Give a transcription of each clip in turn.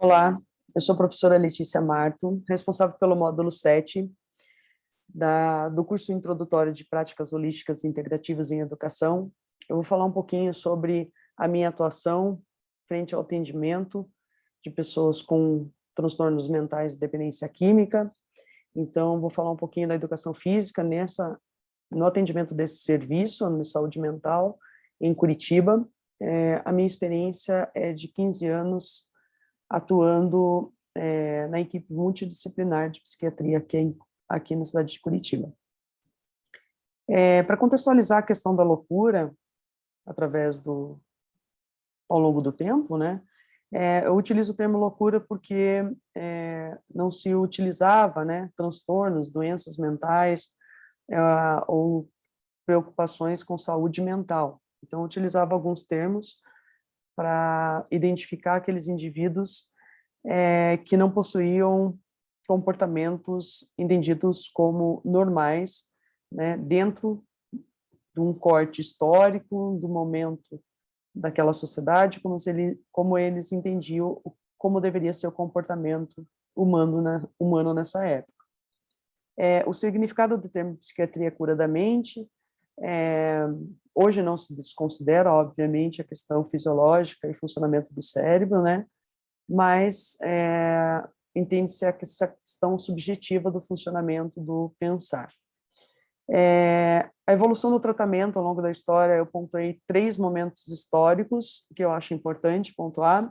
Olá, eu sou a professora Letícia Marto, responsável pelo módulo 7 do curso introdutório de Práticas Holísticas e Integrativas em Educação. Eu vou falar um pouquinho sobre a minha atuação frente ao atendimento de pessoas com transtornos mentais e dependência química. Então, vou falar um pouquinho da educação física no atendimento desse serviço de saúde mental em Curitiba. A minha experiência é de 15 anos atuando na equipe multidisciplinar de psiquiatria aqui na cidade de Curitiba. Para contextualizar a questão da loucura, ao longo do tempo, né, eu utilizo o termo loucura porque não se utilizava, né, transtornos, doenças mentais ou preocupações com saúde mental. Então, eu utilizava alguns termos para identificar aqueles indivíduos que não possuíam comportamentos entendidos como normais, né, dentro de um corte histórico, do momento daquela sociedade, como eles entendiam como deveria ser o comportamento humano nessa época. O significado do termo psiquiatria cura da mente, hoje não se desconsidera, obviamente, a questão fisiológica e funcionamento do cérebro, né? Mas entende-se essa questão subjetiva do funcionamento do pensar. A evolução do tratamento ao longo da história, eu pontuei 3 momentos históricos que eu acho importante pontuar.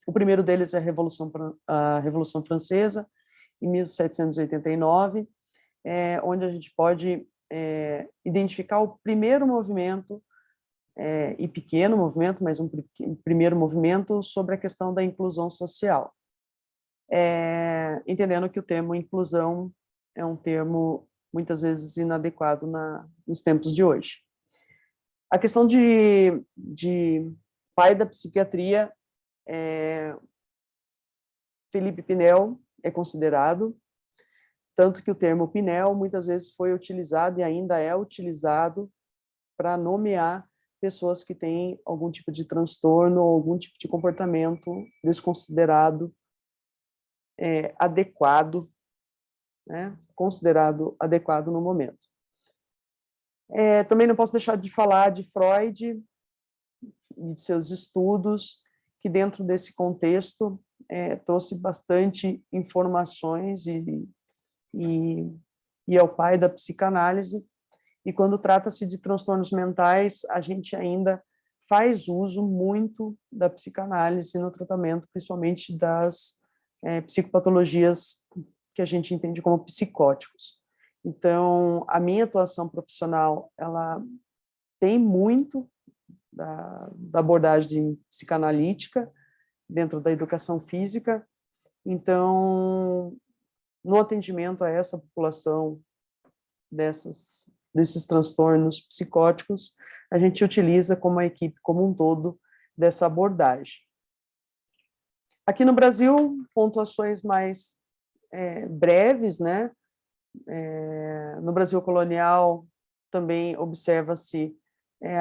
O primeiro deles é a Revolução Francesa, em 1789, onde a gente pode identificar o primeiro movimento, e pequeno movimento, mas um primeiro movimento sobre a questão da inclusão social. Entendendo que o termo inclusão é um termo muitas vezes inadequado nos tempos de hoje. A questão de pai da psiquiatria, Felipe Pinel é considerado, tanto que o termo Pinel muitas vezes foi utilizado e ainda é utilizado para nomear pessoas que têm algum tipo de transtorno ou algum tipo de comportamento desconsiderado adequado, né? Considerado adequado no momento. Também não posso deixar de falar de Freud e de seus estudos, que dentro desse contexto trouxe bastante informações e é o pai da psicanálise. E quando trata-se de transtornos mentais, a gente ainda faz uso muito da psicanálise no tratamento, principalmente das psicopatologias que a gente entende como psicóticos. Então, a minha atuação profissional, ela tem muito da abordagem psicanalítica dentro da educação física. Então, no atendimento a essa população desses transtornos psicóticos, a gente utiliza como a equipe como um todo dessa abordagem. Aqui no Brasil, pontuações mais breves, né? No Brasil colonial também observa-se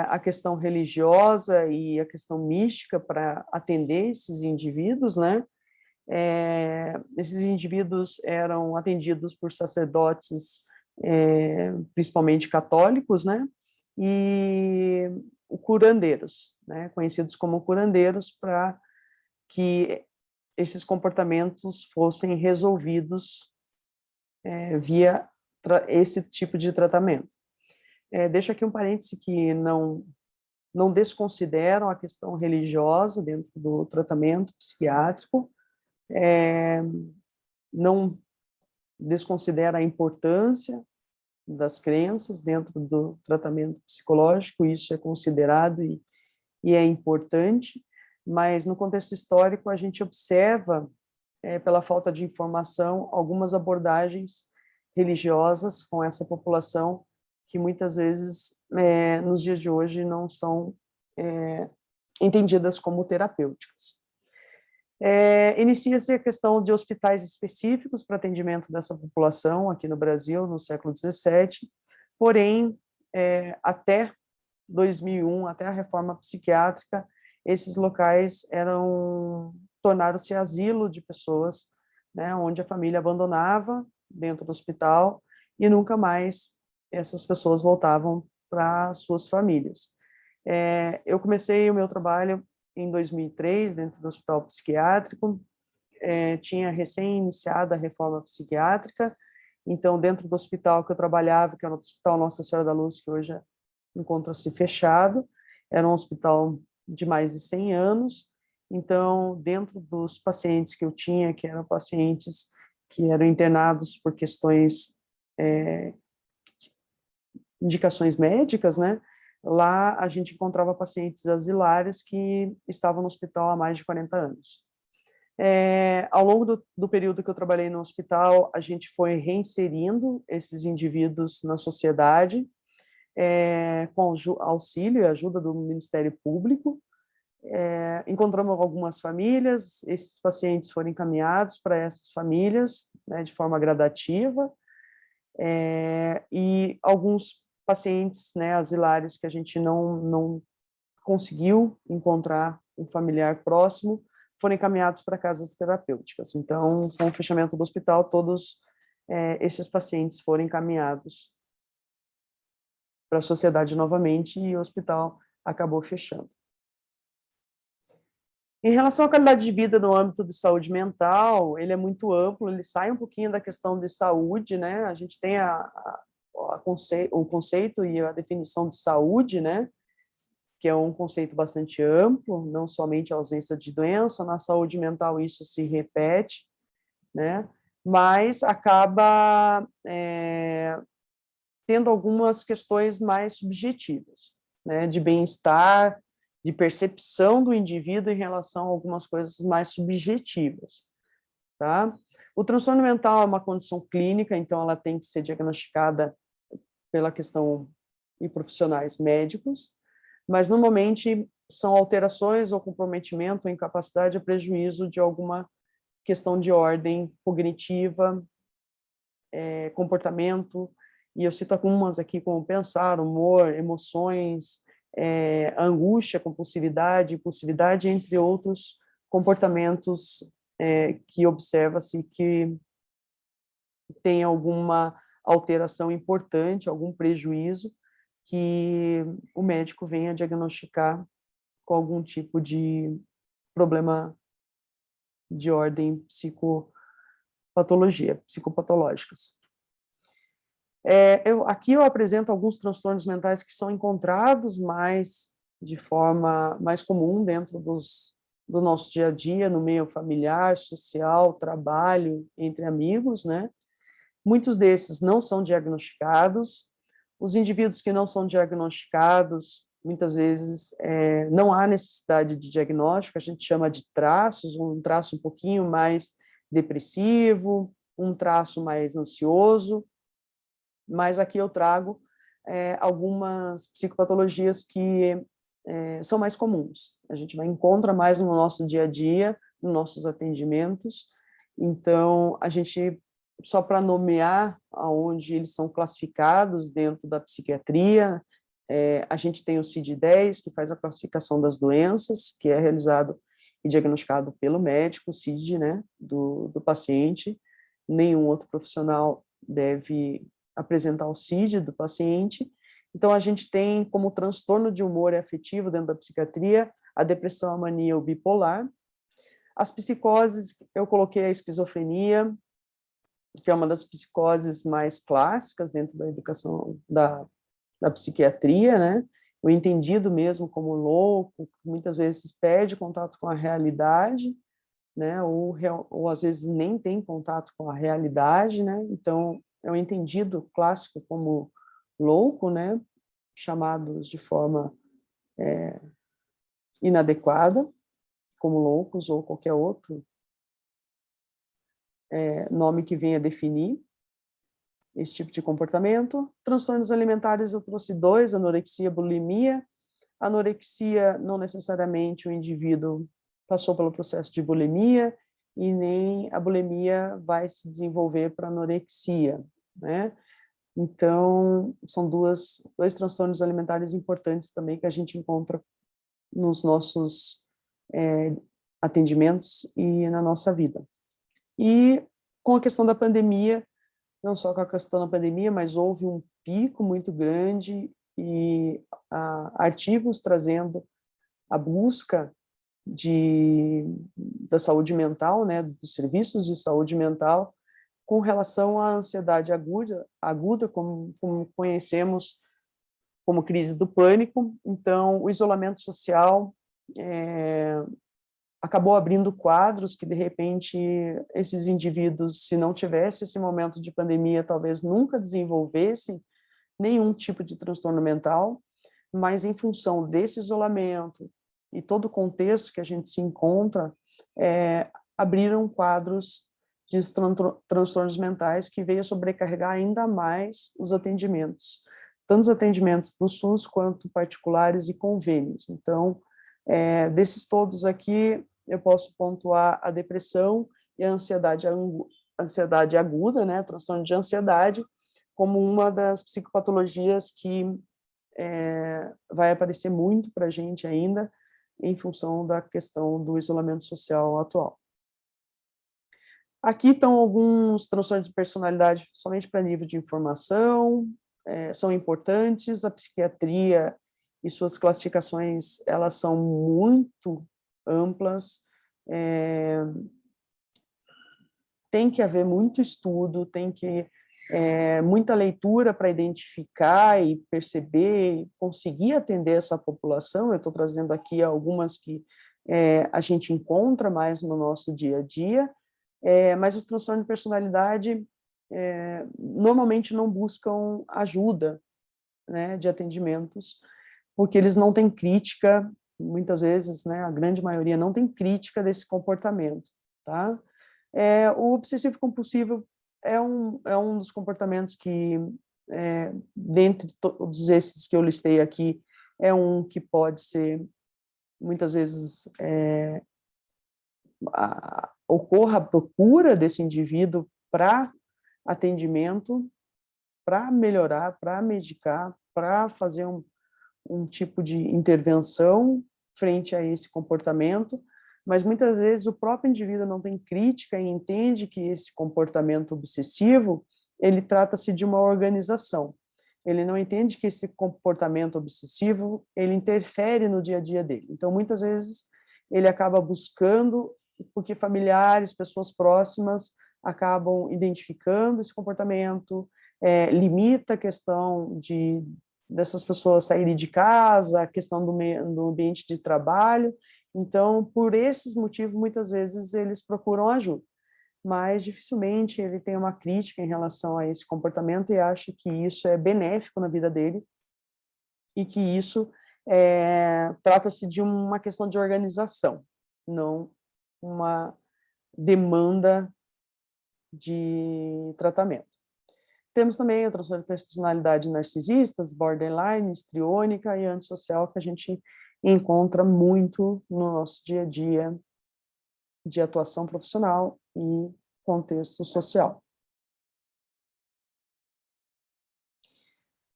a questão religiosa e a questão mística para atender esses indivíduos, né? Esses indivíduos eram atendidos por sacerdotes principalmente católicos, né, e curandeiros, né, conhecidos como curandeiros, para que esses comportamentos fossem resolvidos via esse tipo de tratamento. Deixo aqui um parêntese que não desconsideram a questão religiosa dentro do tratamento psiquiátrico, não desconsidera a importância das crenças dentro do tratamento psicológico, isso é considerado e é importante, mas no contexto histórico a gente observa, pela falta de informação, algumas abordagens religiosas com essa população que muitas vezes, nos dias de hoje, não são entendidas como terapêuticas. Inicia-se a questão de hospitais específicos para atendimento dessa população aqui no Brasil, no século XVII, porém, até 2001, até a reforma psiquiátrica, esses locais eram tornaram-se asilo de pessoas, né, onde a família abandonava dentro do hospital e nunca mais essas pessoas voltavam para suas famílias. Eu comecei o meu trabalho em 2003, dentro do hospital psiquiátrico, tinha recém-iniciado a reforma psiquiátrica, então, dentro do hospital que eu trabalhava, que era o Hospital Nossa Senhora da Luz, que hoje encontra-se fechado, era um hospital de mais de 100 anos, então, dentro dos pacientes que eu tinha, que eram pacientes que eram internados por questões, indicações médicas, né? Lá a gente encontrava pacientes asilares que estavam no hospital há mais de 40 anos. Ao longo do período que eu trabalhei no hospital, a gente foi reinserindo esses indivíduos na sociedade, com auxílio e ajuda do Ministério Público. Encontramos algumas famílias, esses pacientes foram encaminhados para essas famílias, né, de forma gradativa, e alguns pacientes, né, asilares que a gente não conseguiu encontrar um familiar próximo, foram encaminhados para casas terapêuticas. Então, com o fechamento do hospital, todos esses pacientes foram encaminhados para a sociedade novamente e o hospital acabou fechando. Em relação à qualidade de vida no âmbito de saúde mental, ele é muito amplo, ele sai um pouquinho da questão de saúde, né? A gente tem o conceito e a definição de saúde, né? Que é um conceito bastante amplo, não somente a ausência de doença, na saúde mental isso se repete, né? Mas acaba tendo algumas questões mais subjetivas, né? De bem-estar, de percepção do indivíduo em relação a algumas coisas mais subjetivas, tá? O transtorno mental é uma condição clínica, então ela tem que ser diagnosticada pela questão e profissionais médicos, mas normalmente são alterações ou comprometimento ou incapacidade a prejuízo de alguma questão de ordem cognitiva, comportamento, e eu cito algumas aqui como pensar, humor, emoções, angústia, compulsividade, impulsividade, entre outros comportamentos que observa-se que tem alguma alteração importante, algum prejuízo, que o médico venha diagnosticar com algum tipo de problema de ordem psicopatológicas. Aqui eu apresento alguns transtornos mentais que são encontrados de forma mais comum dentro do nosso dia a dia, no meio familiar, social, trabalho, entre amigos, né? Muitos desses não são diagnosticados. Os indivíduos que não são diagnosticados, muitas vezes, não há necessidade de diagnóstico, a gente chama de traços, um traço um pouquinho mais depressivo, um traço mais ansioso, mas aqui eu trago algumas psicopatologias que são mais comuns. A gente encontra mais no nosso dia a dia, nos nossos atendimentos. Então, a gente, só para nomear aonde eles são classificados dentro da psiquiatria, a gente tem o CID-10, que faz a classificação das doenças, que é realizado e diagnosticado pelo médico, o CID, né, do paciente. Nenhum outro profissional deve apresentar o CID do paciente. Então, a gente tem como transtorno de humor e afetivo dentro da psiquiatria a depressão, a mania, o bipolar. As psicoses, eu coloquei a esquizofrenia, que é uma das psicoses mais clássicas dentro da educação da psiquiatria, né? O entendido mesmo como louco, muitas vezes perde contato com a realidade, né? Ou às vezes nem tem contato com a realidade, né? Então, é um entendido clássico como louco, né? Chamados de forma inadequada, como loucos ou qualquer outro nome que venha definir esse tipo de comportamento. Transtornos alimentares eu trouxe 2, anorexia, bulimia. Anorexia, não necessariamente o indivíduo passou pelo processo de bulimia e nem a bulimia vai se desenvolver para anorexia, né? Então, são dois transtornos alimentares importantes também que a gente encontra nos nossos atendimentos e na nossa vida. E com a questão da pandemia, não só com a questão da pandemia, mas houve um pico muito grande e artigos trazendo a busca da saúde mental, né, dos serviços de saúde mental, com relação à ansiedade aguda como conhecemos como crise do pânico. Então, o isolamento social acabou abrindo quadros que, de repente, esses indivíduos, se não tivesse esse momento de pandemia, talvez nunca desenvolvessem nenhum tipo de transtorno mental, mas em função desse isolamento e todo o contexto que a gente se encontra, abriram quadros de transtornos mentais que veio a sobrecarregar ainda mais os atendimentos, tanto os atendimentos do SUS quanto particulares e convênios. Então, desses todos aqui, eu posso pontuar a depressão e a ansiedade aguda, né, transtorno de ansiedade, como uma das psicopatologias que vai aparecer muito para a gente ainda, em função da questão do isolamento social atual. Aqui estão alguns transtornos de personalidade, somente para nível de informação, são importantes. A psiquiatria e suas classificações, elas são muito amplas, tem que haver muito estudo, tem que muita leitura para identificar e perceber, e conseguir atender essa população. Eu estou trazendo aqui algumas que a gente encontra mais no nosso dia a dia, mas os transtornos de personalidade normalmente não buscam ajuda, né, de atendimentos, porque eles não têm crítica, muitas vezes, né, a grande maioria não tem crítica desse comportamento, tá? O obsessivo compulsivo é um dos comportamentos que, dentre todos esses que eu listei aqui, é um que pode ser, muitas vezes, ocorra a procura desse indivíduo para atendimento, para melhorar, para medicar, para fazer um tipo de intervenção frente a esse comportamento, mas muitas vezes o próprio indivíduo não tem crítica e entende que esse comportamento obsessivo, ele trata-se de uma organização. Ele não entende que esse comportamento obsessivo, ele interfere no dia a dia dele. Então, muitas vezes, ele acaba buscando, porque familiares, pessoas próximas, acabam identificando esse comportamento, limita a questão dessas pessoas saírem de casa, a questão do ambiente de trabalho. Então, por esses motivos, muitas vezes eles procuram ajuda, mas dificilmente ele tem uma crítica em relação a esse comportamento e acha que isso é benéfico na vida dele e que isso trata-se de uma questão de organização, não uma demanda de tratamento. Temos também o transtorno de personalidade narcisistas, borderline, histriônica e antissocial, que a gente encontra muito no nosso dia a dia de atuação profissional e contexto social.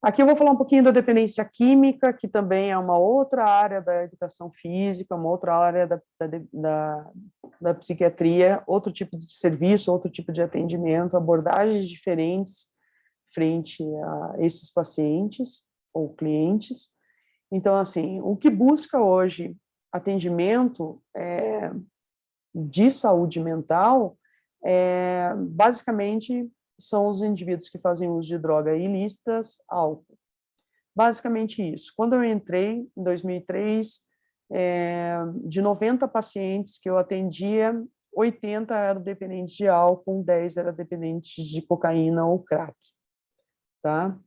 Aqui eu vou falar um pouquinho da dependência química, que também é uma outra área da educação física, uma outra área da psiquiatria, outro tipo de serviço, outro tipo de atendimento, abordagens diferentes frente a esses pacientes ou clientes. Então, assim, o que busca hoje atendimento de saúde mental, basicamente, são os indivíduos que fazem uso de drogas ilícitas, álcool. Basicamente isso. Quando eu entrei, em 2003, de 90 pacientes que eu atendia, 80 eram dependentes de álcool, 10 eram dependentes de cocaína ou crack. Tá?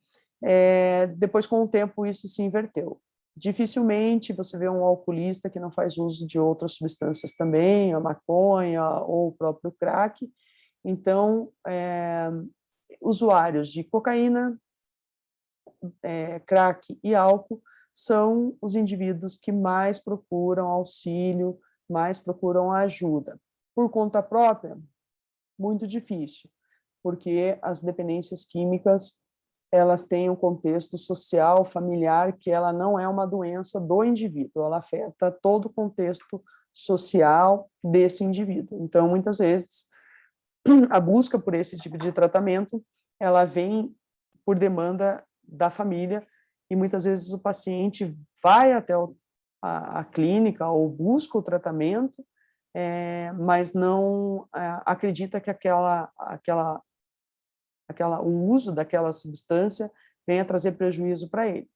Depois, com o tempo, isso se inverteu. Dificilmente você vê um alcoolista que não faz uso de outras substâncias também, a maconha ou o próprio crack. Então, usuários de cocaína, crack e álcool são os indivíduos que mais procuram auxílio, mais procuram ajuda. Por conta própria, muito difícil, porque as dependências químicas, elas têm um contexto social, familiar, que ela não é uma doença do indivíduo, ela afeta todo o contexto social desse indivíduo. Então, muitas vezes, a busca por esse tipo de tratamento, ela vem por demanda da família, e muitas vezes o paciente vai até a clínica ou busca o tratamento, mas não acredita que o uso daquela substância venha trazer prejuízo para ele.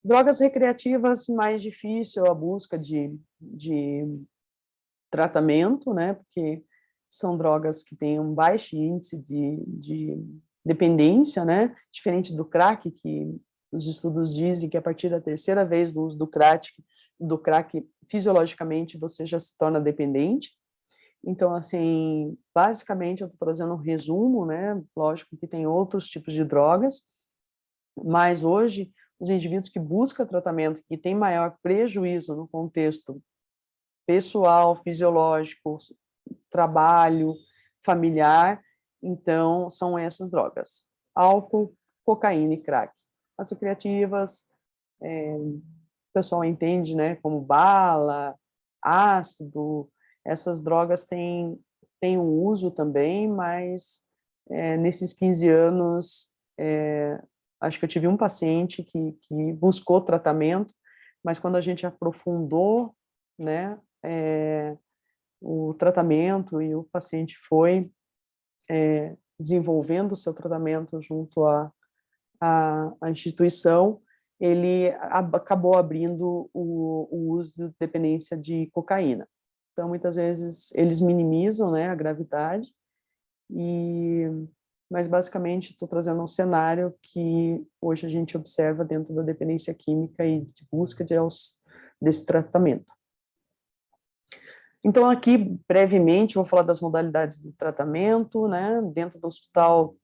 Drogas recreativas, mais difícil a busca de tratamento, né, porque são drogas que têm um baixo índice de dependência, né, diferente do crack, que os estudos dizem que a partir da terceira vez do uso do crack, fisiologicamente você já se torna dependente. Então, assim, basicamente eu estou trazendo um resumo, né, lógico que tem outros tipos de drogas, mas hoje os indivíduos que buscam tratamento, que têm maior prejuízo no contexto pessoal, fisiológico, trabalho, familiar, então são essas drogas: álcool, cocaína e crack. As recreativas, o pessoal entende, né, como bala, ácido, essas drogas têm um uso também, mas nesses 15 anos, acho que eu tive um paciente que buscou tratamento, mas quando a gente aprofundou, né, o tratamento, e o paciente foi desenvolvendo o seu tratamento junto à instituição, ele acabou abrindo o uso de dependência de cocaína. Então, muitas vezes, eles minimizam, né, a gravidade, mas, basicamente, estou trazendo um cenário que hoje a gente observa dentro da dependência química e de busca desse tratamento. Então, aqui, brevemente, vou falar das modalidades de tratamento, né? Dentro do hospital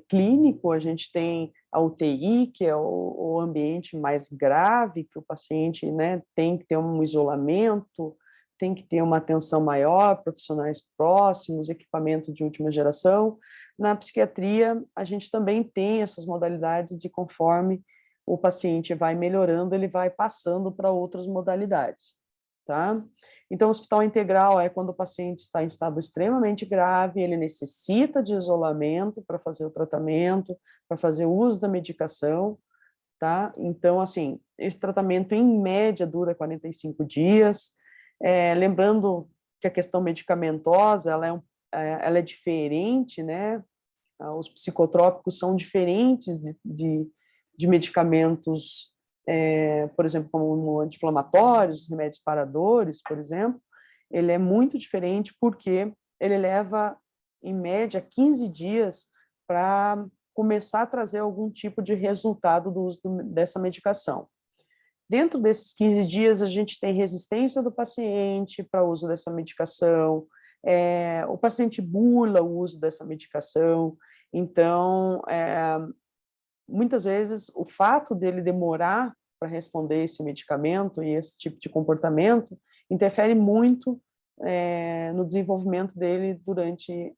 clínico, a gente tem a UTI, que é o ambiente mais grave, que o paciente, né, tem que ter um isolamento, tem que ter uma atenção maior, profissionais próximos, equipamento de última geração. Na psiquiatria, a gente também tem essas modalidades de conforme o paciente vai melhorando, ele vai passando para outras modalidades. Tá? Então, o hospital integral é quando o paciente está em estado extremamente grave, ele necessita de isolamento para fazer o tratamento, para fazer o uso da medicação, tá? Então, assim, esse tratamento, em média, dura 45 dias. Lembrando que a questão medicamentosa, ela é diferente, né? Os psicotrópicos são diferentes de medicamentos, por exemplo, como anti-inflamatórios, remédios paradores, por exemplo. Ele é muito diferente porque ele leva, em média, 15 dias para começar a trazer algum tipo de resultado do uso dessa medicação. Dentro desses 15 dias, a gente tem resistência do paciente para o uso dessa medicação, o paciente burla o uso dessa medicação. Então, muitas vezes, o fato dele demorar para responder esse medicamento e esse tipo de comportamento interfere muito no desenvolvimento dele durante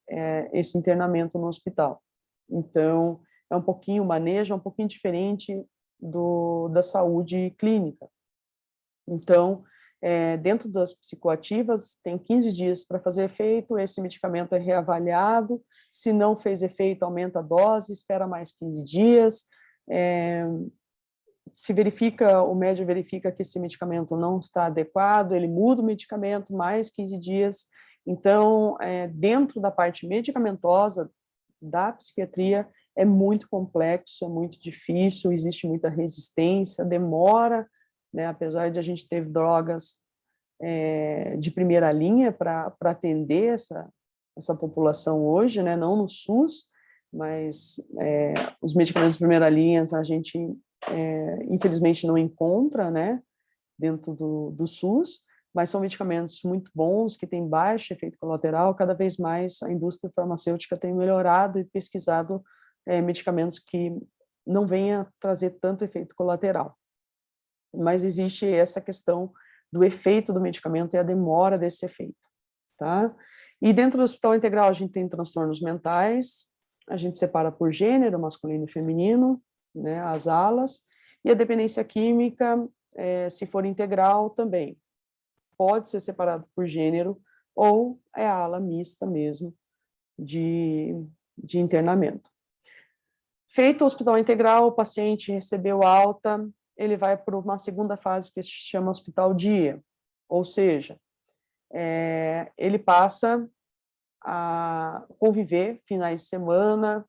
esse internamento no hospital. Então, o manejo é um pouquinho diferente da saúde clínica. Então, dentro das psicoativas, tem 15 dias para fazer efeito, esse medicamento é reavaliado, se não fez efeito, aumenta a dose, espera mais 15 dias, o médico verifica que esse medicamento não está adequado, ele muda o medicamento, mais 15 dias. Então, dentro da parte medicamentosa da psiquiatria, é muito complexo, é muito difícil, existe muita resistência, demora, né, apesar de a gente ter drogas de primeira linha para atender essa população hoje, né, não no SUS, mas os medicamentos de primeira linha a gente, infelizmente, não encontra, né, dentro do SUS, mas são medicamentos muito bons, que têm baixo efeito colateral. Cada vez mais a indústria farmacêutica tem melhorado e pesquisado medicamentos que não venham trazer tanto efeito colateral. Mas existe essa questão do efeito do medicamento e a demora desse efeito, tá? E dentro do hospital integral a gente tem transtornos mentais, a gente separa por gênero, masculino e feminino, né, as alas, E a dependência química, se for integral, também pode ser separado por gênero, ou é a ala mista mesmo de internamento. Feito o hospital integral, o paciente recebeu alta, ele vai para uma segunda fase que se chama hospital dia, ou seja, ele passa a conviver finais de semana,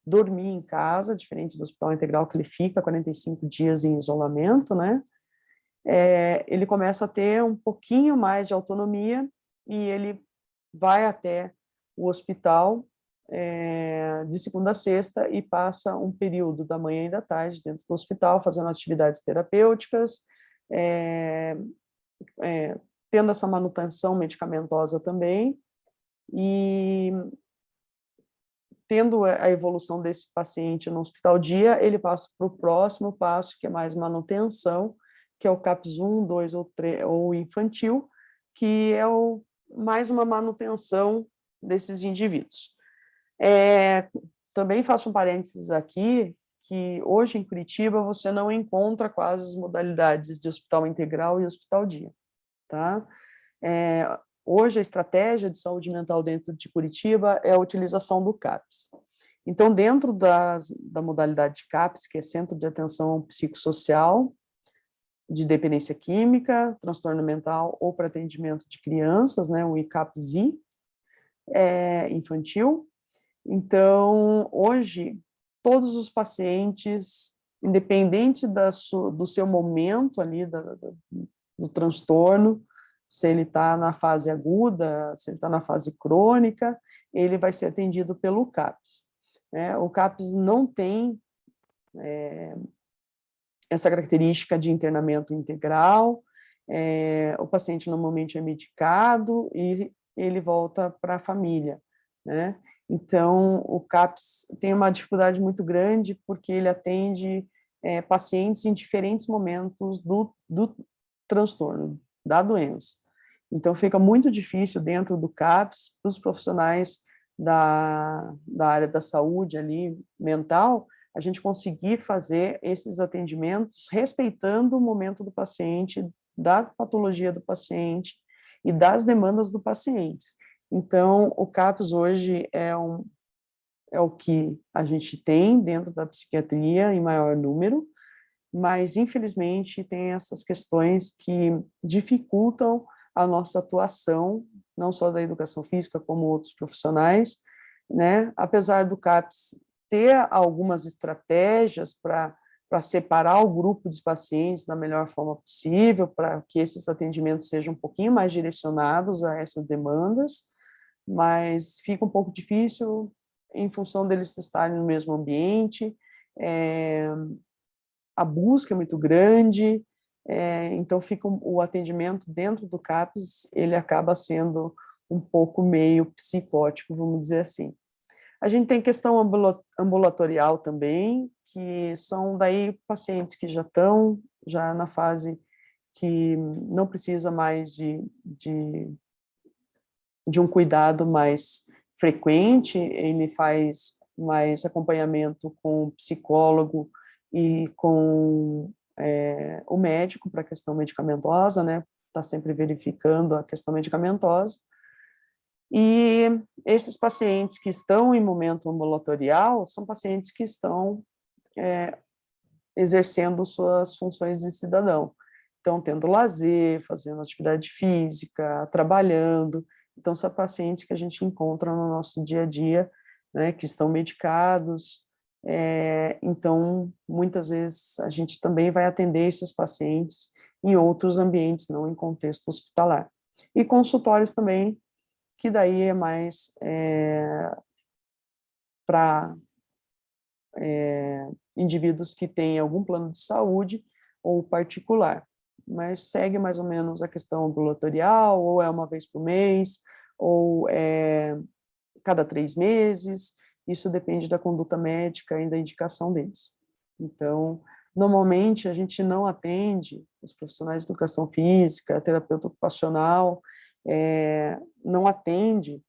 dormir em casa, diferente do hospital integral que ele fica 45 dias em isolamento, né? Ele começa a ter um pouquinho mais de autonomia e ele vai até o hospital de segunda a sexta e passa um período da manhã e da tarde dentro do hospital, fazendo atividades terapêuticas, tendo essa manutenção medicamentosa também, e tendo a evolução desse paciente no hospital dia, ele passa para o próximo passo, que é mais manutenção, que é o CAPS 1, 2 ou 3, ou infantil, que é mais uma manutenção desses indivíduos. Também faço um parênteses aqui, que hoje em Curitiba você não encontra quase as modalidades de hospital integral e hospital dia, tá? Hoje a estratégia de saúde mental dentro de Curitiba é a utilização do CAPS. Então, dentro da modalidade de CAPS, que é Centro de Atenção Psicossocial, de dependência química, transtorno mental ou para atendimento de crianças, né, o ICAPSI, infantil. Então, hoje, todos os pacientes, independente do seu momento ali, do transtorno, se ele está na fase aguda, se ele está na fase crônica, ele vai ser atendido pelo CAPS. O CAPS não tem essa característica de internamento integral, o paciente normalmente é medicado e ele volta para a família, né? Então, o CAPS tem uma dificuldade muito grande porque ele atende pacientes em diferentes momentos do transtorno, da doença. Então, fica muito difícil dentro do CAPS, para os profissionais da área da saúde ali, mental, a gente conseguir fazer esses atendimentos respeitando o momento do paciente, da patologia do paciente e das demandas do paciente. Então, o CAPS hoje é o que a gente tem dentro da psiquiatria em maior número, mas, infelizmente, tem essas questões que dificultam a nossa atuação, não só da educação física, como outros profissionais, né? Apesar do CAPS ter algumas estratégias para separar o grupo dos pacientes da melhor forma possível, para que esses atendimentos sejam um pouquinho mais direcionados a essas demandas, mas fica um pouco difícil em função deles estarem no mesmo ambiente, a busca é muito grande, então fica o atendimento dentro do CAPS, ele acaba sendo um pouco meio psicótico, vamos dizer assim. A gente tem questão ambulatorial também, que são daí pacientes que já estão na fase que não precisa mais de um cuidado mais frequente, ele faz mais acompanhamento com o psicólogo e com o médico para a questão medicamentosa, né? Está sempre verificando a questão medicamentosa. E esses pacientes que estão em momento ambulatorial são pacientes que estão exercendo suas funções de cidadão. Então, tendo lazer, fazendo atividade física, trabalhando. Então, são pacientes que a gente encontra no nosso dia a dia, né, que estão medicados. Então, muitas vezes, a gente também vai atender esses pacientes em outros ambientes, não em contexto hospitalar. E consultórios também, que daí é mais para indivíduos que têm algum plano de saúde ou particular, mas segue mais ou menos a questão ambulatorial, ou é uma vez por mês, ou é cada 3 meses, isso depende da conduta médica e da indicação deles. Então, normalmente a gente não atende, os profissionais de educação física, terapeuta ocupacional, não atende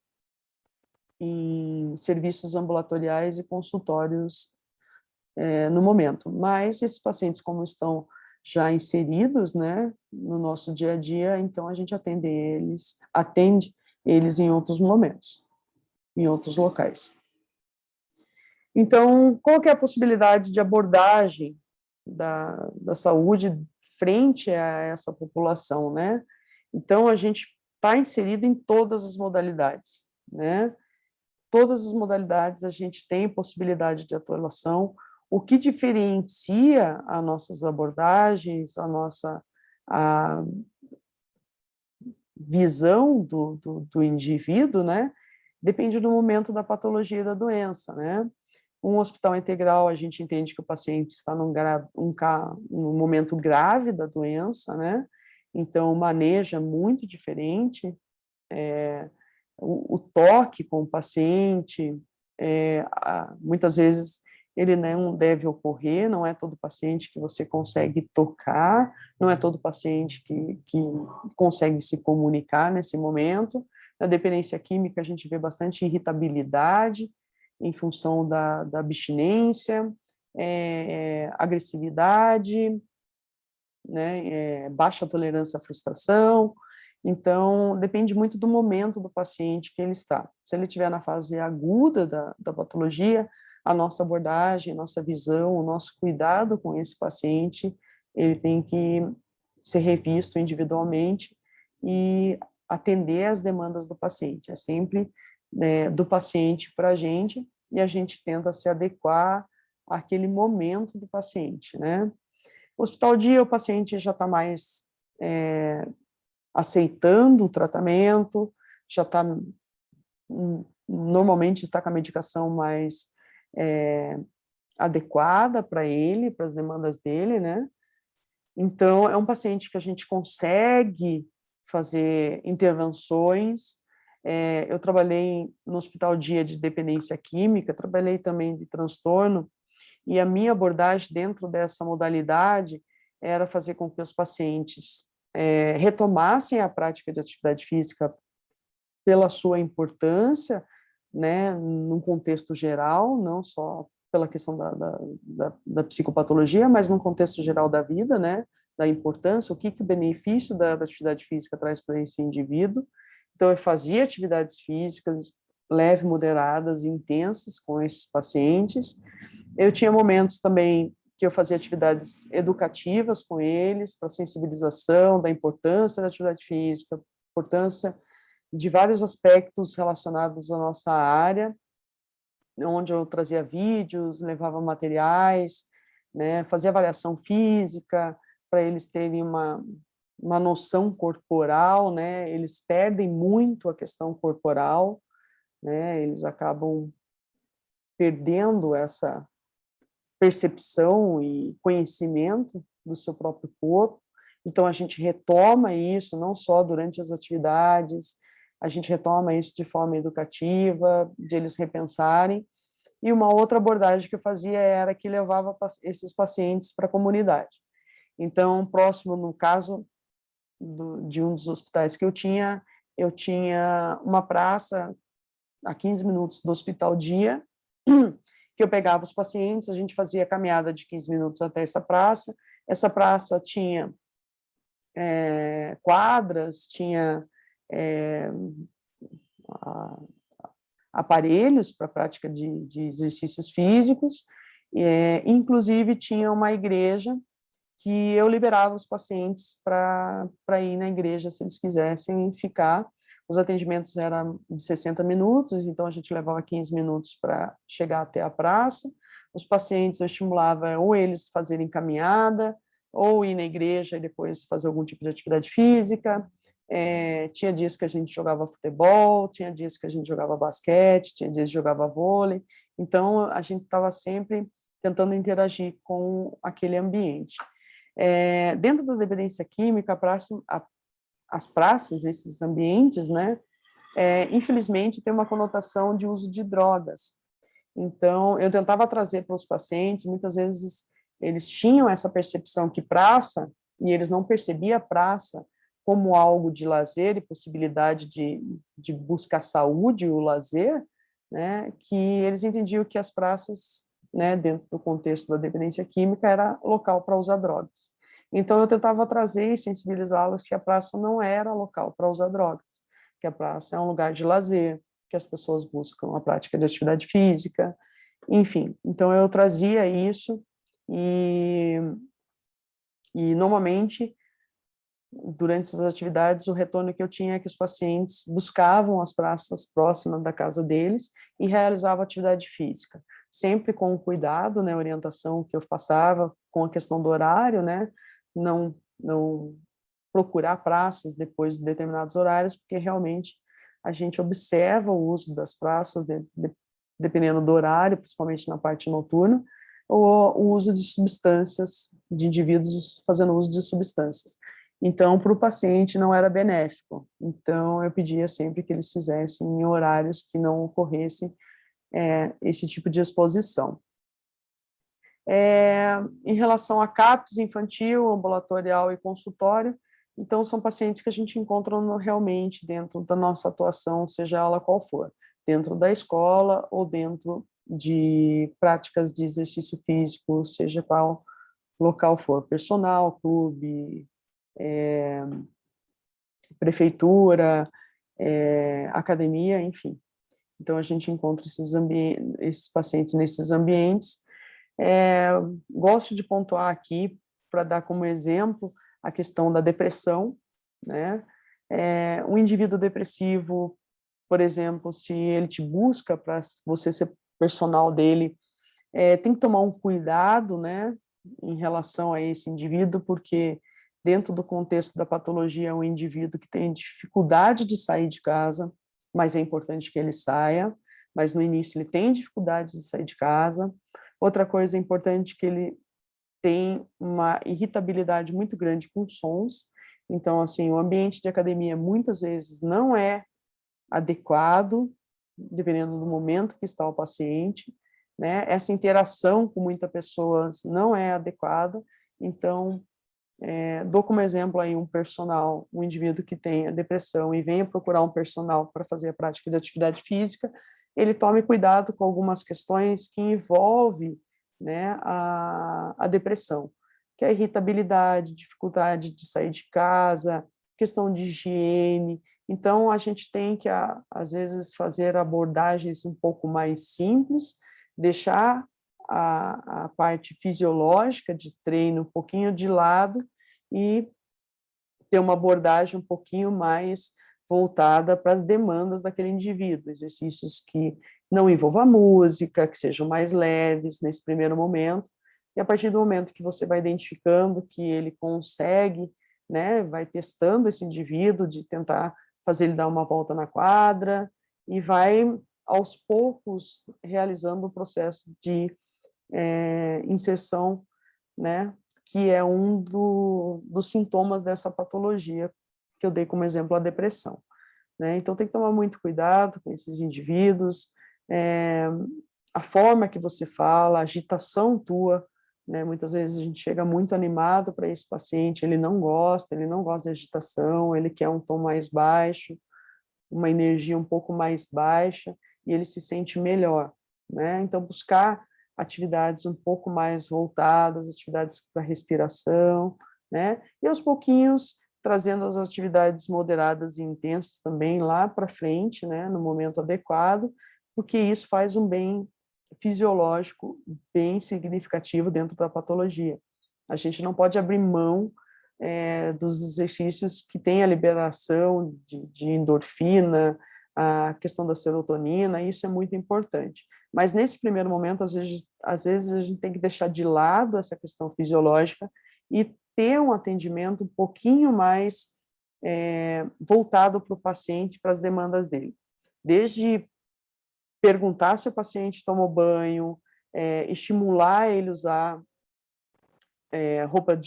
em serviços ambulatoriais e consultórios no momento. Mas esses pacientes, como estão já inseridos, né, no nosso dia a dia, então a gente atende eles em outros momentos, em outros locais. Então, qual que é a possibilidade de abordagem da saúde frente a essa população, né? Então, a gente está inserido em todas as modalidades, né? Todas as modalidades a gente tem possibilidade de atuação. O que diferencia as nossas abordagens, a visão do indivíduo, né? Depende do momento da patologia da doença, né? Um hospital integral, a gente entende que o paciente está num momento grave da doença, né? Então, o manejo é muito diferente, o toque com o paciente, muitas vezes ele não deve ocorrer, não é todo paciente que você consegue tocar, não é todo paciente que consegue se comunicar nesse momento. Na dependência química, a gente vê bastante irritabilidade em função da abstinência, agressividade, né, baixa tolerância à frustração. Então, depende muito do momento do paciente que ele está. Se ele estiver na fase aguda da patologia, a nossa abordagem, a nossa visão, o nosso cuidado com esse paciente, ele tem que ser revisto individualmente e atender às demandas do paciente. É sempre, né, do paciente para a gente, e a gente tenta se adequar àquele momento do paciente, né? No hospital dia, o paciente já está mais aceitando o tratamento, já está, normalmente está com a medicação mais adequada para ele, para as demandas dele, né? Então, é um paciente que a gente consegue fazer intervenções. Eu trabalhei no hospital dia de dependência química, trabalhei também de transtorno, e a minha abordagem dentro dessa modalidade era fazer com que os pacientes retomassem a prática de atividade física pela sua importância, né, num contexto geral, não só pela questão da psicopatologia, mas num contexto geral da vida, né, da importância, o que o benefício da atividade física traz para esse indivíduo. Então, eu fazia atividades físicas leve, moderadas, intensas com esses pacientes. Eu tinha momentos também que eu fazia atividades educativas com eles, para sensibilização da importância da atividade física, importância de vários aspectos relacionados à nossa área, onde eu trazia vídeos, levava materiais, né, fazia avaliação física, para eles terem uma noção corporal, né, eles perdem muito a questão corporal, né, eles acabam perdendo essa percepção e conhecimento do seu próprio corpo. Então, a gente retoma isso, não só durante as atividades, a gente retoma isso de forma educativa, de eles repensarem. E uma outra abordagem que eu fazia era que levava esses pacientes para a comunidade. Então, próximo, no caso de um dos hospitais que eu tinha uma praça a 15 minutos do hospital dia, que eu pegava os pacientes, a gente fazia a caminhada de 15 minutos até essa praça. Essa praça tinha quadras, tinha aparelhos para a prática de exercícios físicos, inclusive tinha uma igreja que eu liberava os pacientes para ir na igreja se eles quisessem ficar. Os atendimentos eram de 60 minutos, então a gente levava 15 minutos para chegar até a praça. Os pacientes eu estimulava ou eles fazerem caminhada, ou ir na igreja e depois fazer algum tipo de atividade física. Tinha dias que a gente jogava futebol, tinha dias que a gente jogava basquete, tinha dias que jogava vôlei. Então, a gente estava sempre tentando interagir com aquele ambiente. Dentro da dependência química, as praças, esses ambientes, né, infelizmente, tem uma conotação de uso de drogas. Então, eu tentava trazer para os pacientes, muitas vezes eles tinham essa percepção que praça, e eles não percebiam a praça como algo de lazer e possibilidade de buscar saúde e o lazer, né, que eles entendiam que as praças né, dentro do contexto da dependência química, era local para usar drogas. Então, eu tentava trazer e sensibilizá-los que a praça não era local para usar drogas, que a praça é um lugar de lazer, que as pessoas buscam a prática de atividade física, enfim. Então, eu trazia isso e normalmente, durante essas atividades, o retorno que eu tinha é que os pacientes buscavam as praças próximas da casa deles e realizavam atividade física, sempre com o cuidado, né, orientação que eu passava com a questão do horário, né, não procurar praças depois de determinados horários, porque realmente a gente observa o uso das praças, dependendo do horário, principalmente na parte noturna, ou o uso de substâncias, de indivíduos fazendo uso de substâncias. Então, para o paciente não era benéfico. Então, eu pedia sempre que eles fizessem em horários que não ocorresse esse tipo de exposição. Em relação a CAPS infantil, ambulatorial e consultório, então são pacientes que a gente encontra realmente dentro da nossa atuação, seja ela qual for, dentro da escola ou dentro de práticas de exercício físico, seja qual local for, personal, clube, prefeitura, academia, enfim. Então, a gente encontra esses pacientes nesses ambientes. Gosto de pontuar aqui, para dar como exemplo, a questão da depressão, né? Um indivíduo depressivo, por exemplo, se ele te busca para você ser personal dele, tem que tomar um cuidado, né, em relação a esse indivíduo, porque dentro do contexto da patologia é um indivíduo que tem dificuldade de sair de casa, mas é importante que ele saia, mas no início ele tem dificuldade de sair de casa. Outra coisa importante que ele tem uma irritabilidade muito grande com sons, então, assim, o ambiente de academia muitas vezes não é adequado, dependendo do momento que está o paciente, né? Essa interação com muitas pessoas não é adequada, então, dou como exemplo aí um personal, um indivíduo que tenha depressão e venha procurar um personal para fazer a prática de atividade física, ele tome cuidado com algumas questões que envolvem, né, a depressão, que é a irritabilidade, dificuldade de sair de casa, questão de higiene. Então, a gente tem que, às vezes, fazer abordagens um pouco mais simples, deixar a parte fisiológica de treino um pouquinho de lado e ter uma abordagem um pouquinho mais voltada para as demandas daquele indivíduo, exercícios que não envolvam música, que sejam mais leves nesse primeiro momento, e a partir do momento que você vai identificando que ele consegue, né, vai testando esse indivíduo de tentar fazer ele dar uma volta na quadra, e vai, aos poucos, realizando o processo de inserção, né, que é um dos sintomas dessa patologia, que eu dei como exemplo a depressão, né? Então, tem que tomar muito cuidado com esses indivíduos, a forma que você fala, a agitação tua, né? Muitas vezes a gente chega muito animado para esse paciente, ele não gosta de agitação, ele quer um tom mais baixo, uma energia um pouco mais baixa, e ele se sente melhor, né? Então, buscar atividades um pouco mais voltadas, atividades para respiração, né? E aos pouquinhos trazendo as atividades moderadas e intensas também lá para frente, né, no momento adequado, porque isso faz um bem fisiológico bem significativo dentro da patologia. A gente não pode abrir mão dos exercícios que têm a liberação de endorfina, a questão da serotonina, isso é muito importante. Mas nesse primeiro momento, às vezes a gente tem que deixar de lado essa questão fisiológica e ter um atendimento um pouquinho mais voltado para o paciente, para as demandas dele. Desde perguntar se o paciente tomou banho, estimular ele a usar roupa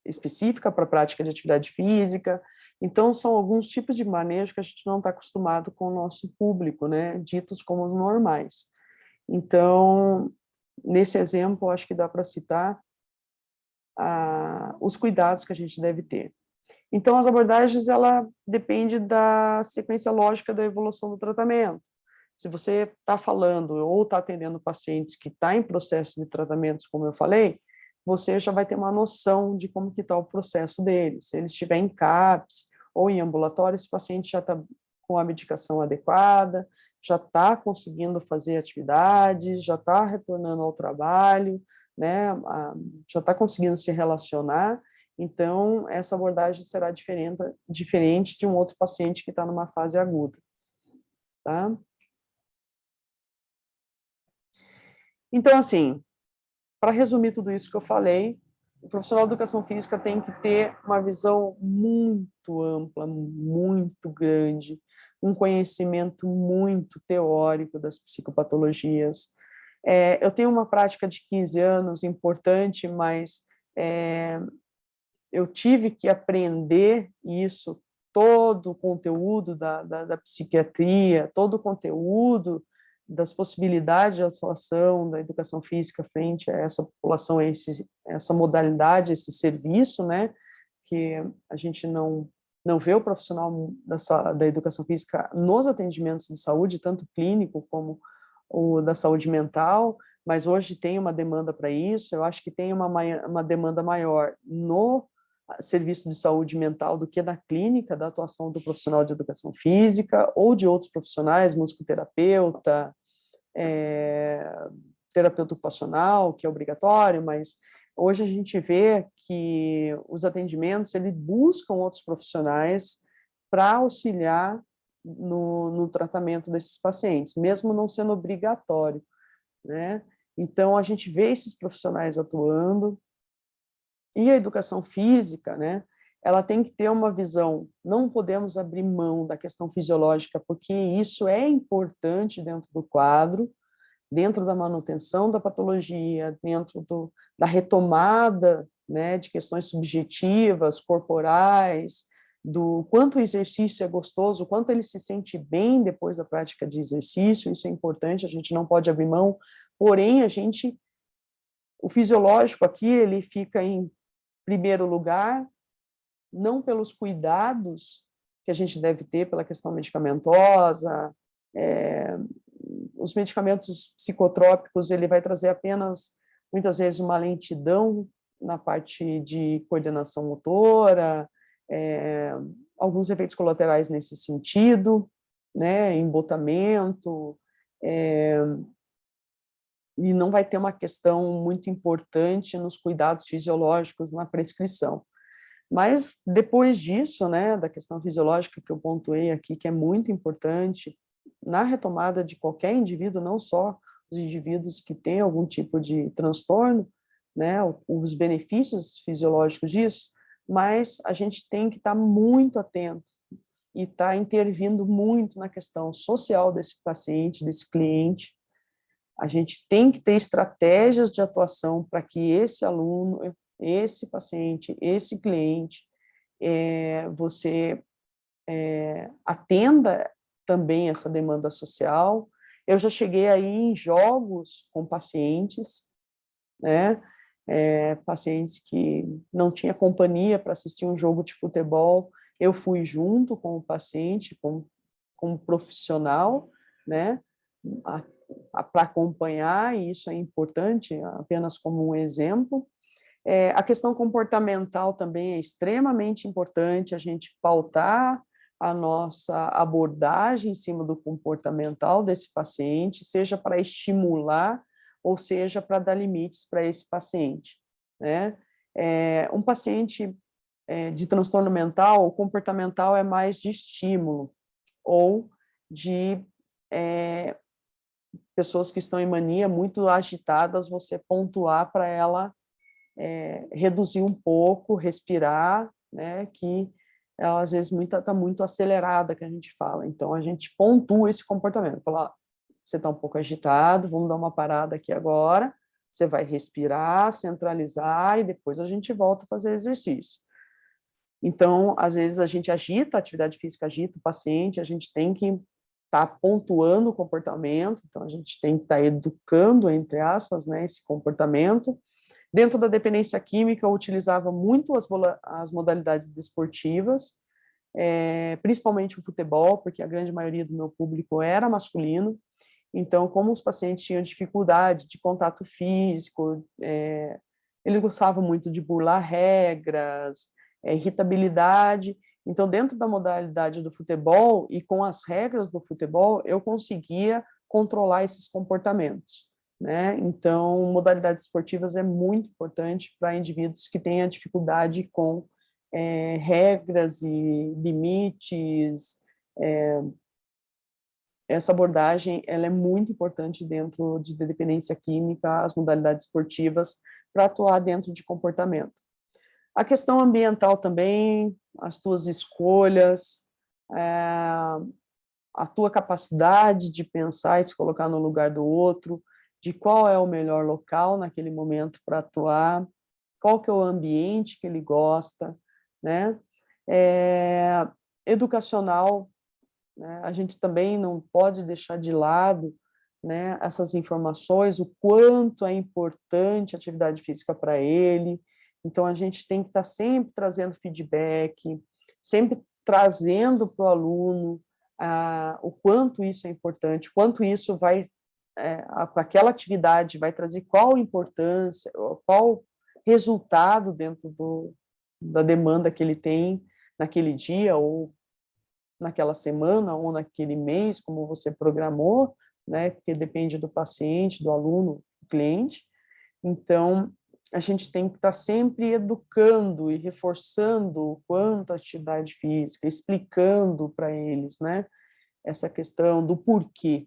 específica para a prática de atividade física. Então, são alguns tipos de manejo que a gente não está acostumado com o nosso público, né, ditos como normais. Então, nesse exemplo, acho que dá para citar os cuidados que a gente deve ter. Então, as abordagens, ela depende da sequência lógica da evolução do tratamento. se você está falando ou está atendendo pacientes que estão em processo de tratamentos, como eu falei, você já vai ter uma noção de como que está o processo deles. Se ele estiver em CAPS ou em ambulatório, esse paciente já está com a medicação adequada, já está conseguindo fazer atividades, já está retornando ao trabalho, né, já está conseguindo se relacionar. Então, essa abordagem será diferente de um outro paciente que está numa fase aguda. Tá? Então, assim, para resumir tudo isso que eu falei, o profissional de educação física tem que ter uma visão muito ampla, muito grande, um conhecimento muito teórico das psicopatologias. Eu tenho uma prática de 15 anos importante, mas eu tive que aprender isso, todo o conteúdo da psiquiatria, todo o conteúdo das possibilidades de atuação da educação física frente a essa população, essa modalidade, esse serviço, né, que a gente não vê o profissional da educação física nos atendimentos de saúde, tanto clínico como o da saúde mental, mas hoje tem uma demanda para isso. Eu acho que tem uma demanda maior no serviço de saúde mental do que na clínica, da atuação do profissional de educação física ou de outros profissionais, musicoterapeuta, terapeuta ocupacional, que é obrigatório, mas hoje a gente vê que os atendimentos, eles buscam outros profissionais para auxiliar no tratamento desses pacientes, mesmo não sendo obrigatório, né? Então, a gente vê esses profissionais atuando, e a educação física, né, ela tem que ter uma visão, não podemos abrir mão da questão fisiológica, porque isso é importante dentro do quadro, dentro da manutenção da patologia, dentro da retomada, né, de questões subjetivas, corporais, do quanto o exercício é gostoso, o quanto ele se sente bem depois da prática de exercício, isso é importante, a gente não pode abrir mão, porém, o fisiológico aqui, ele fica em primeiro lugar, não pelos cuidados que a gente deve ter pela questão medicamentosa, os medicamentos psicotrópicos, ele vai trazer apenas, muitas vezes, uma lentidão na parte de coordenação motora, alguns efeitos colaterais nesse sentido, né, embotamento, e não vai ter uma questão muito importante nos cuidados fisiológicos na prescrição. Mas, depois disso, né, da questão fisiológica que eu pontuei aqui, que é muito importante, na retomada de qualquer indivíduo, não só os indivíduos que têm algum tipo de transtorno, né, os benefícios fisiológicos disso, mas a gente tem que estar muito atento e estar intervindo muito na questão social desse paciente, desse cliente. A gente tem que ter estratégias de atuação para que esse aluno, esse paciente, esse cliente, você atenda também essa demanda social. Eu já cheguei aí em jogos com pacientes, né, pacientes que não tinham companhia para assistir um jogo de futebol, eu fui junto com o paciente, como profissional, né, para acompanhar, e isso é importante, apenas como um exemplo. A questão comportamental também é extremamente importante, a gente pautar a nossa abordagem em cima do comportamental desse paciente, seja para estimular ou seja para dar limites para esse paciente, né? Um paciente de transtorno mental, o comportamental é mais de estímulo, ou de pessoas que estão em mania muito agitadas, você pontuar para ela reduzir um pouco, respirar, né, que ela às vezes está muito acelerada, que a gente fala. Então, a gente pontua esse comportamento, fala, você está um pouco agitado, vamos dar uma parada aqui agora, você vai respirar, centralizar, e depois a gente volta a fazer exercício. Então, às vezes a gente agita, a atividade física agita o paciente, a gente tem que estar pontuando o comportamento, então a gente tem que estar educando, entre aspas, né, esse comportamento. Dentro da dependência química, eu utilizava muito as modalidades desportivas, principalmente o futebol, porque a grande maioria do meu público era masculino, Então, como os pacientes tinham dificuldade de contato físico, eles gostavam muito de burlar regras, irritabilidade. Então, dentro da modalidade do futebol e com as regras do futebol, eu conseguia controlar esses comportamentos, né? Então, modalidades esportivas é muito importante para indivíduos que têm a dificuldade com regras e limites. Essa abordagem ela é muito importante dentro de dependência química, as modalidades esportivas, para atuar dentro de comportamento. A questão ambiental também, as tuas escolhas, a tua capacidade de pensar e se colocar no lugar do outro, de qual é o melhor local naquele momento para atuar, qual que é o ambiente que ele gosta, né? Educacional, né? A gente também não pode deixar de lado, né, essas informações, o quanto é importante a atividade física para ele. Então, a gente tem que estar sempre trazendo feedback, sempre trazendo para o aluno o quanto isso é importante, quanto isso vai, aquela atividade vai trazer qual importância, qual resultado dentro da demanda que ele tem naquele dia, ou naquela semana, ou naquele mês, como você programou, né, porque depende do paciente, do aluno, do cliente. Então, a gente tem que estar sempre educando e reforçando o quanto a atividade física, explicando para eles, né, essa questão do porquê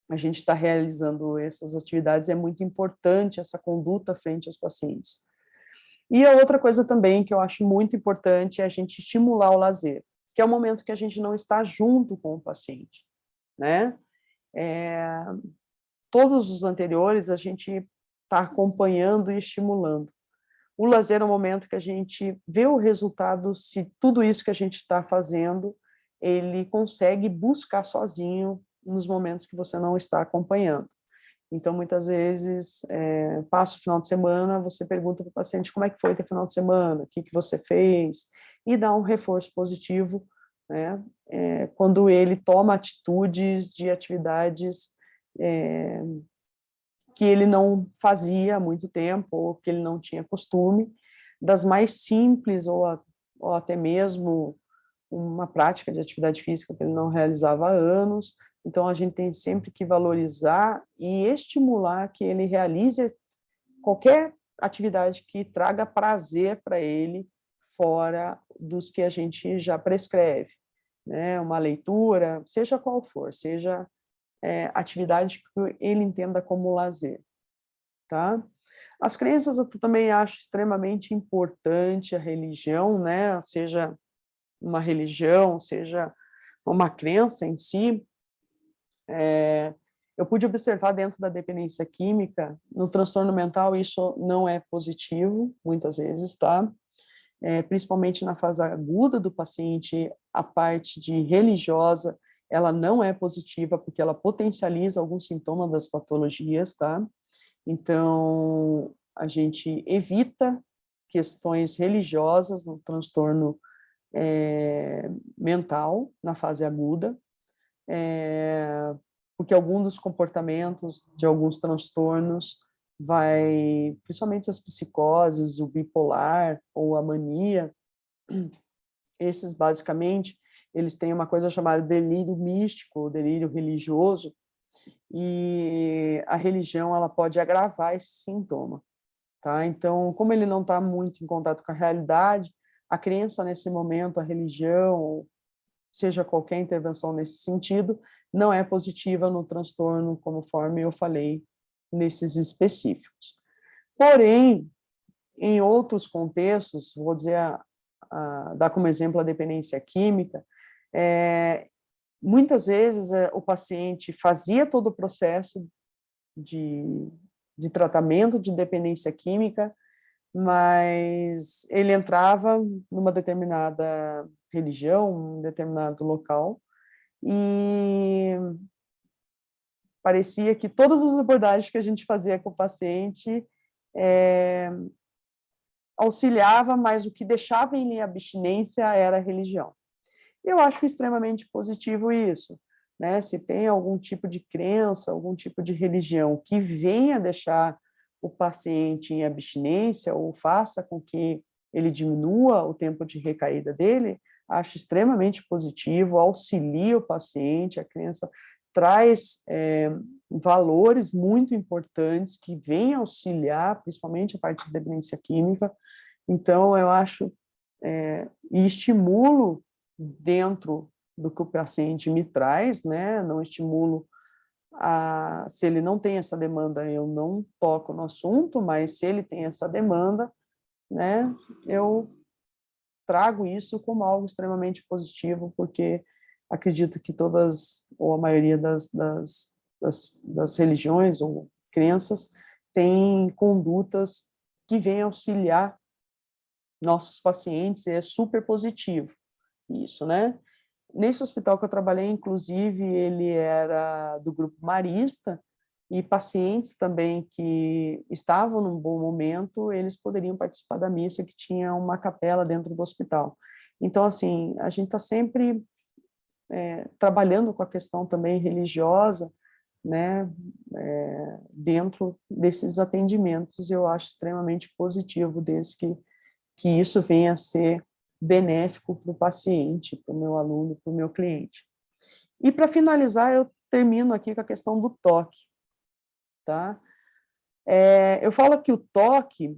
a gente está realizando essas atividades. É muito importante essa conduta frente aos pacientes. E a outra coisa também que eu acho muito importante é a gente estimular o lazer, que é o momento que a gente não está junto com o paciente, né? Todos os anteriores a gente está acompanhando e estimulando. O lazer é o momento que a gente vê o resultado, se tudo isso que a gente está fazendo, ele consegue buscar sozinho nos momentos que você não está acompanhando. Então, muitas vezes, passa o final de semana, você pergunta para o paciente como é que foi teu final de semana, o que você fez, e dá um reforço positivo, né, quando ele toma atitudes de atividades que ele não fazia há muito tempo, ou que ele não tinha costume, das mais simples, ou até mesmo uma prática de atividade física que ele não realizava há anos. Então, a gente tem sempre que valorizar e estimular que ele realize qualquer atividade que traga prazer para ele, fora dos que a gente já prescreve, né? Uma leitura, seja qual for, seja atividade que ele entenda como lazer, tá? As crenças eu também acho extremamente importante, a religião, né? Seja uma religião, seja uma crença em si. Eu pude observar dentro da dependência química, no transtorno mental isso não é positivo, muitas vezes, tá? Principalmente na fase aguda do paciente, a parte de religiosa, ela não é positiva, porque ela potencializa alguns sintomas das patologias, tá? Então, a gente evita questões religiosas no transtorno mental, na fase aguda, porque alguns dos comportamentos de alguns transtornos vai, principalmente as psicoses, o bipolar ou a mania, esses basicamente, eles têm uma coisa chamada delírio místico, delírio religioso, e a religião ela pode agravar esse sintoma, tá? Então, como ele não está muito em contato com a realidade, a crença nesse momento, a religião, seja qualquer intervenção nesse sentido, não é positiva no transtorno, conforme eu falei nesses específicos. Porém, em outros contextos, vou dizer, dar como exemplo a dependência química, muitas vezes o paciente fazia todo o processo de tratamento de dependência química, mas ele entrava numa determinada religião, um determinado local, e parecia que todas as abordagens que a gente fazia com o paciente auxiliava, mas o que deixava ele em abstinência era a religião. Eu acho extremamente positivo isso, né, se tem algum tipo de crença, algum tipo de religião que venha deixar o paciente em abstinência ou faça com que ele diminua o tempo de recaída dele, acho extremamente positivo, auxilia o paciente, a crença traz valores muito importantes que vêm auxiliar, principalmente a parte de dependência química. Então, eu acho e estimulo dentro do que o paciente me traz, né? Não estimulo se ele não tem essa demanda, eu não toco no assunto, mas se ele tem essa demanda, né? Eu trago isso como algo extremamente positivo, porque acredito que todas, ou a maioria das religiões ou crenças, têm condutas que vêm auxiliar nossos pacientes, e é super positivo isso, né? Nesse hospital que eu trabalhei, inclusive, ele era do grupo marista, e pacientes também que estavam num bom momento, eles poderiam participar da missa, que tinha uma capela dentro do hospital. Então, assim, a gente está sempre trabalhando com a questão também religiosa, né, dentro desses atendimentos. Eu acho extremamente positivo desde que isso venha a ser benéfico para o paciente, para o meu aluno, para o meu cliente. E para finalizar, eu termino aqui com a questão do toque, tá? Eu falo que o toque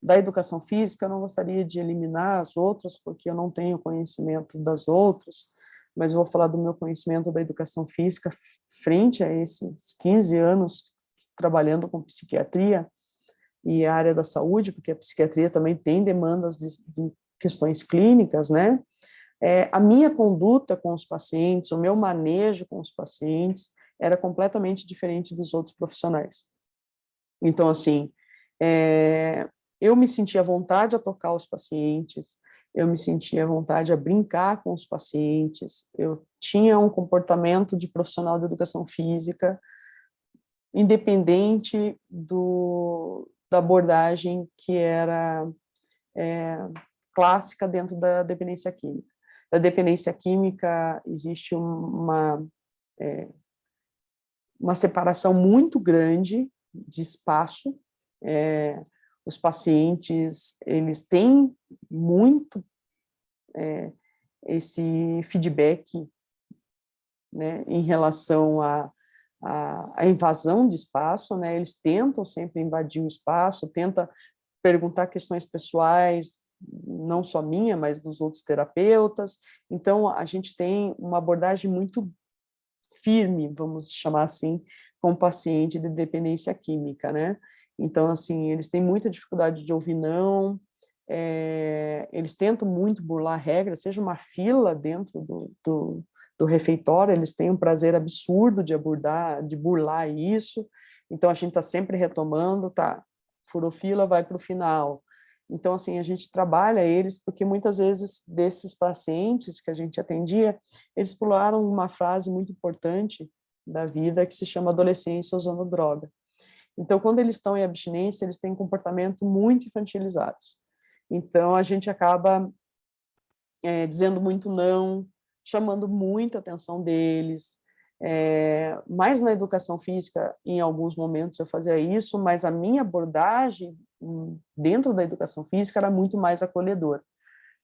da educação física, eu não gostaria de eliminar as outras, porque eu não tenho conhecimento das outras, mas eu vou falar do meu conhecimento da educação física frente a esses 15 anos trabalhando com psiquiatria e a área da saúde, porque a psiquiatria também tem demandas de questões clínicas, né? A minha conduta com os pacientes, o meu manejo com os pacientes era completamente diferente dos outros profissionais. Então, assim, eu me sentia à vontade a tocar os pacientes, eu me sentia à vontade a brincar com os pacientes, eu tinha um comportamento de profissional de educação física, independente da abordagem que era clássica dentro da dependência química. Da dependência química existe uma separação muito grande de espaço. Os pacientes, eles têm muito esse feedback, né, em relação à invasão de espaço, né, eles tentam sempre invadir o espaço, tentam perguntar questões pessoais, não só minha, mas dos outros terapeutas. Então, a gente tem uma abordagem muito firme, vamos chamar assim, com o paciente de dependência química, né? Então, assim, eles têm muita dificuldade de ouvir não, eles tentam muito burlar regras, seja uma fila dentro do refeitório, eles têm um prazer absurdo de burlar isso. Então, a gente está sempre retomando, tá, furou fila, vai para o final. Então, assim, a gente trabalha eles, porque muitas vezes desses pacientes que a gente atendia, eles pularam uma frase muito importante da vida que se chama adolescência usando droga. Então, quando eles estão em abstinência, eles têm comportamento muito infantilizados. Então, a gente acaba dizendo muito não, chamando muita atenção deles. Mas na educação física, em alguns momentos eu fazia isso, mas a minha abordagem dentro da educação física era muito mais acolhedora,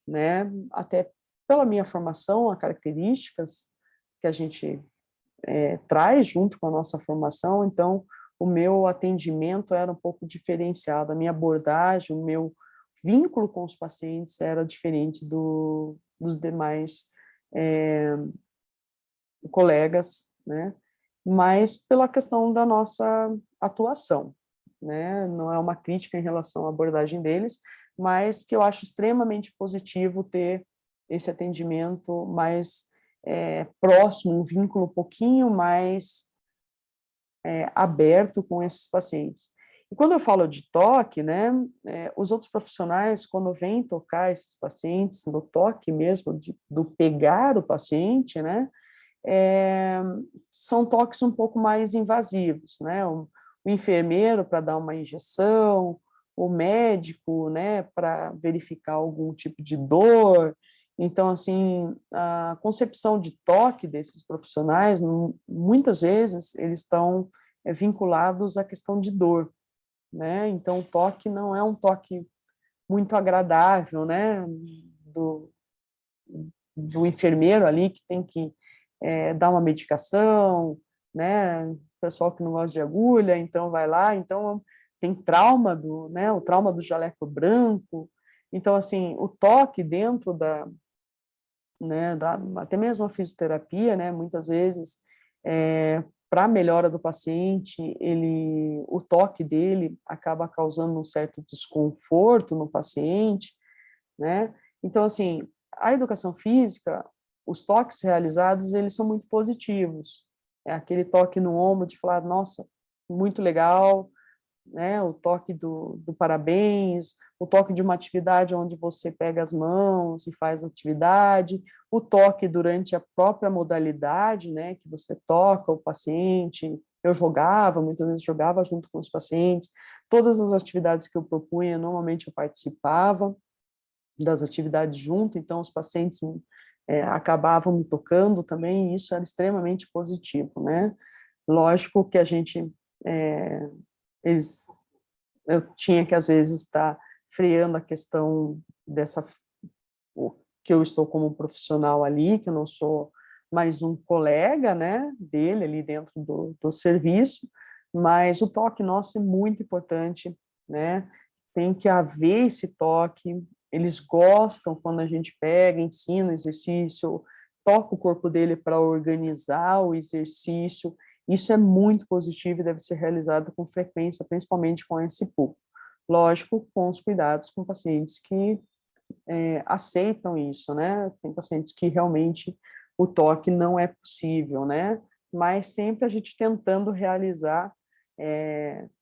né? Até pela minha formação, as características que a gente traz junto com a nossa formação, então o meu atendimento era um pouco diferenciado, a minha abordagem, o meu vínculo com os pacientes era diferente dos demais colegas, né? Mas pela questão da nossa atuação, né? Não é uma crítica em relação à abordagem deles, mas que eu acho extremamente positivo ter esse atendimento mais próximo, um vínculo um pouquinho mais aberto com esses pacientes. E quando eu falo de toque, né, os outros profissionais, quando vêm tocar esses pacientes, no toque mesmo, do pegar o paciente, né, são toques um pouco mais invasivos, né, o enfermeiro para dar uma injeção, o médico, né, para verificar algum tipo de dor. Então, assim, a concepção de toque desses profissionais, muitas vezes, eles estão vinculados à questão de dor, né? Então, o toque não é um toque muito agradável, né? Do, do enfermeiro ali que tem que dar uma medicação, né? O pessoal que não gosta de agulha, então vai lá, então tem trauma do, né? O trauma do jaleco branco. Então, assim, o toque dentro da, né, até mesmo a fisioterapia, né, muitas vezes, para a melhora do paciente, o toque dele acaba causando um certo desconforto no paciente, né? Então, assim, a educação física, os toques realizados, eles são muito positivos. É aquele toque no ombro de falar, nossa, muito legal, né? O toque do parabéns, o toque de uma atividade onde você pega as mãos e faz a atividade, o toque durante a própria modalidade, né? Que você toca o paciente. Eu jogava, muitas vezes jogava junto com os pacientes. Todas as atividades que eu propunha, normalmente eu participava das atividades junto, então os pacientes acabavam me tocando também, e isso era extremamente positivo, né? Lógico que a gente, é, eles, eu tinha que às vezes estar freando a questão dessa, que eu estou como profissional ali, que eu não sou mais um colega, né, dele ali dentro do serviço, mas o toque nosso é muito importante, né? Tem que haver esse toque. Eles gostam quando a gente pega, ensina o exercício, toca o corpo dele para organizar o exercício. Isso é muito positivo e deve ser realizado com frequência, principalmente com esse público. Lógico, com os cuidados com pacientes que aceitam isso, né? Tem pacientes que realmente o toque não é possível, né? Mas sempre a gente tentando realizar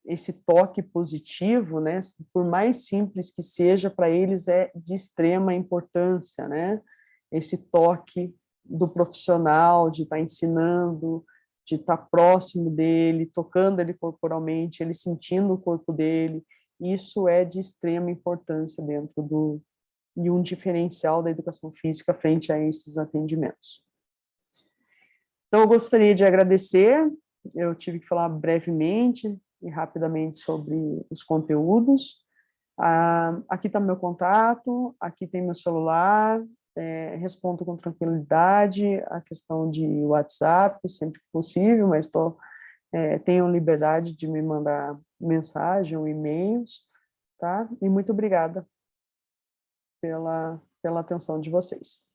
esse toque positivo, né? Por mais simples que seja, para eles é de extrema importância, né? Esse toque do profissional, de estar ensinando, de estar próximo dele, tocando ele corporalmente, ele sentindo o corpo dele, isso é de extrema importância dentro e um diferencial da educação física frente a esses atendimentos. Então, eu gostaria de agradecer, eu tive que falar brevemente e rapidamente sobre os conteúdos. Aqui está meu contato, aqui tem meu celular, respondo com tranquilidade a questão de WhatsApp, sempre que possível, mas tenham liberdade de me mandar mensagem ou e-mails, tá? E muito obrigada pela atenção de vocês.